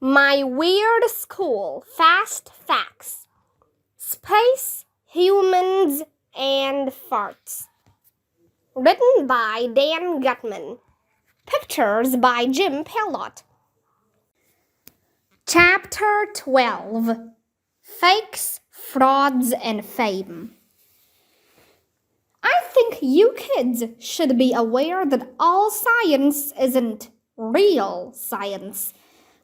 My Weird School, Fast Facts. Space, Humans, and Farts. Written by Dan Gutman. Pictures by Jim Pellot. Chapter 12. Fakes, Frauds, and Fame. I think you kids should be aware that all science isn't real science.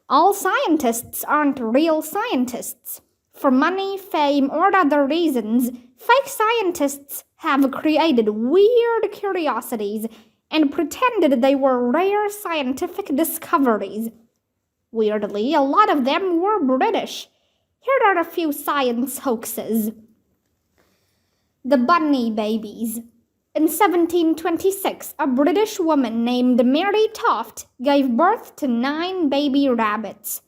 All scientists aren't real scientists. For money, fame, or other reasons, fake scientists have created weird curiosities and pretended they were rare scientific discoveries. Weirdly, a lot of them were British. Here are a few science hoaxes. The bunny babies. In 1726, a British woman named Mary Toft gave birth to 9 baby rabbits.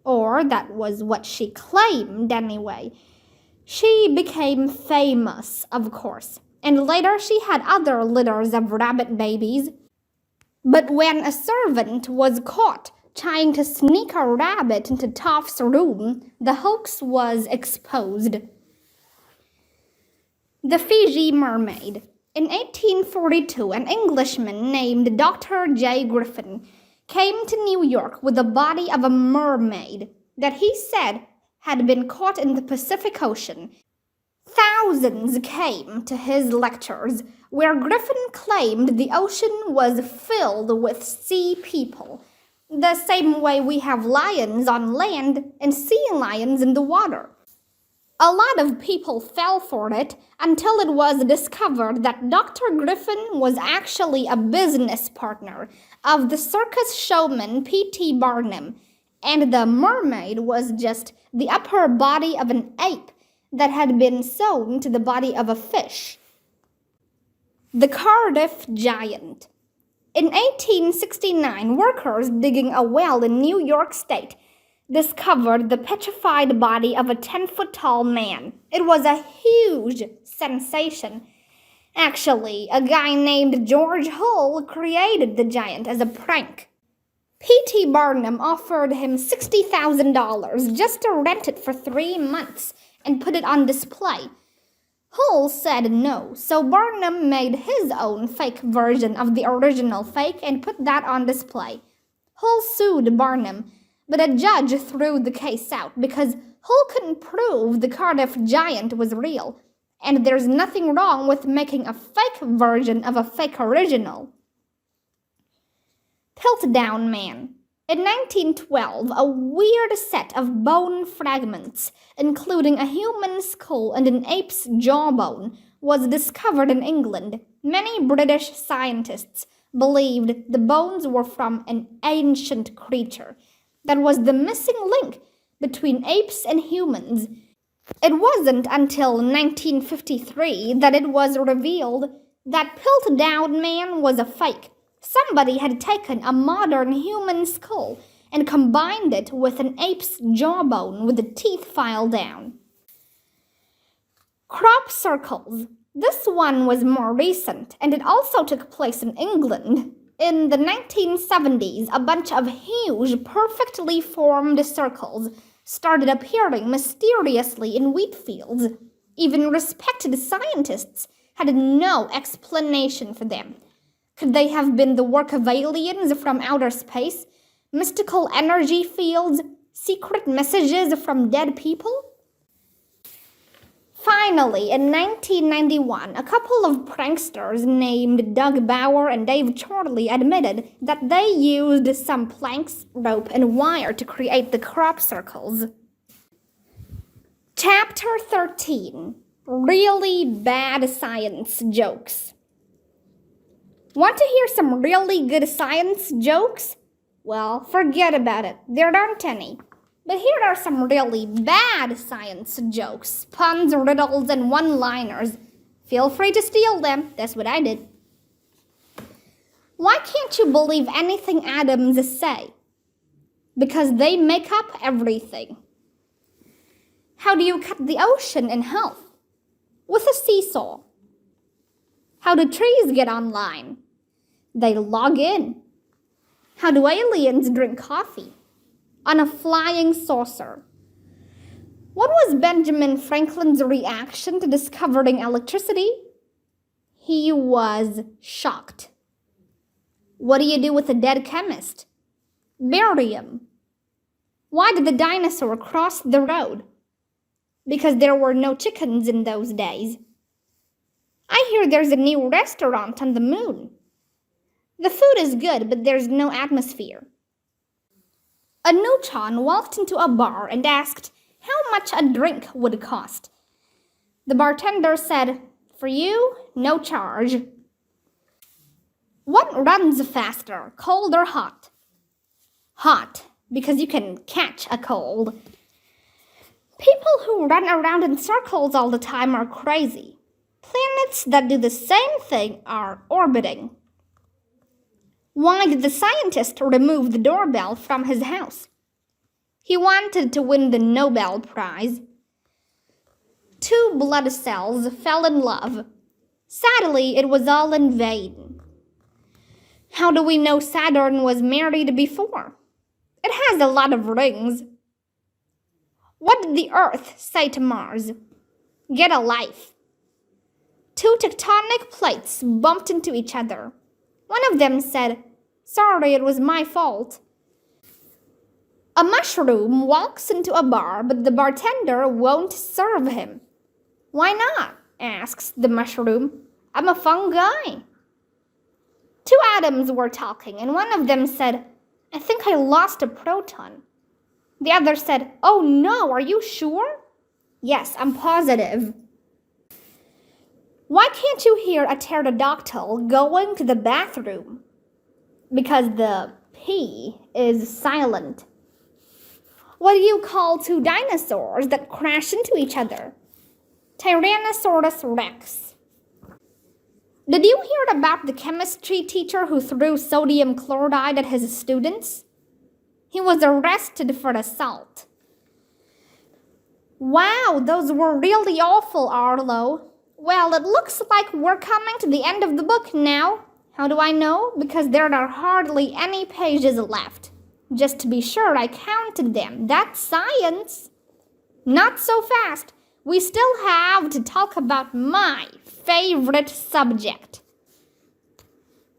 Or that was what she claimed anyway. She became famous, of course, and later she had other litters of rabbit babies. But when a servant was caught trying to sneak a rabbit into Toft's room, the hoax was exposed. The Fiji mermaid. In 1842, an Englishman named Dr. J. Griffin came to New York with the body of a mermaid that he said had been caught in the Pacific Ocean. Thousands came to his lectures, where Griffin claimed the ocean was filled with sea people, the same way we have lions on land and sea lions in the water. A lot of people fell for it until it was discovered that Dr. Griffin was actually a business partner of the circus showman P.T. Barnum, and the mermaid was just the upper body of an ape that had been sewn to the body of a fish. The Cardiff Giant. In 1869, workers digging a well in New York State discovered the petrified body of a 10-foot-tall man. It was a huge sensation. Actually, a guy named George Hull created the giant as a prank. P.T. Barnum offered him $60,000 just to rent it for 3 months and put it on display. Hull said no, so Barnum made his own fake version of the original fake and put that on display. Hull sued Barnum, but a judge threw the case out because Hull couldn't prove the Cardiff Giant was real, and there's nothing wrong with making a fake version of a fake original. Piltdown Man. In 1912, a weird set of bone fragments, including a human skull and an ape's jawbone, was discovered in England. Many British scientists believed the bones were from an ancient creature that was the missing link between apes and humans. It wasn't until 1953 that it was revealed that Piltdown Man was a fake. Somebody had taken a modern human skull and combined it with an ape's jawbone with the teeth filed down. Crop circles. This one was more recent, and it also took place in England. In the 1970s, a bunch of huge, perfectly formed circles started appearing mysteriously in wheat fields. Even respected scientists had no explanation for them. Could they have been the work of aliens from outer space? Mystical energy fields? Secret messages from dead people? Finally, in 1991, a couple of pranksters named Doug Bauer and Dave Charley admitted that they used some planks, rope, and wire to create the crop circles. Chapter 13. Really Bad Science Jokes. Want to hear some really good science jokes? Well, forget about it. There aren't any. But here are some really bad science jokes, puns, riddles, and one-liners. Feel free to steal them. That's what I did. Why can't you believe anything atoms say? Because they make up everything. How do you cut the ocean in half? With a seesaw. How do trees get online? They log in. How do aliens drink coffee? on a flying saucer. What was Benjamin Franklin's reaction to discovering electricity? He was shocked. What do you do with a dead chemist? Bury him. Why did the dinosaur cross the road? Because there were no chickens in those days. I hear there's a new restaurant on the moon. The food is good, but there's no atmosphere. A neutron walked into a bar and asked how much a drink would cost. The bartender said, "For you, no charge." What runs faster, cold or hot? Hot, because you can catch a cold. People who run around in circles all the time are crazy. Planets that do the same thing are orbiting. Why did the scientist remove the doorbell from his house? He wanted to win the Nobel Prize. Two blood cells fell in love. Sadly, it was all in vain. How do we know Saturn was married before? It has a lot of rings. What did the Earth say to Mars? Get a life. Two tectonic plates bumped into each other. One of them said, "Sorry, it was my fault." A mushroom walks into a bar, but the bartender won't serve him. "Why not?" asks the mushroom. "I'm a fun guy." Two atoms were talking, and one of them said, "I think I lost a proton." The other said, "Oh no, are you sure?" "Yes, I'm positive." Why can't you hear a pterodactyl going to the bathroom? Because the P is silent. What do you call two dinosaurs that crash into each other? Tyrannosaurus Rex. Did you hear about the chemistry teacher who threw sodium chloride at his students? He was arrested for assault. Wow, those were really awful, Arlo. Well, it looks like we're coming to the end of the book now. How do I know? Because there are hardly any pages left. Just to be sure, I counted them. That's science. Not so fast. We still have to talk about my favorite subject.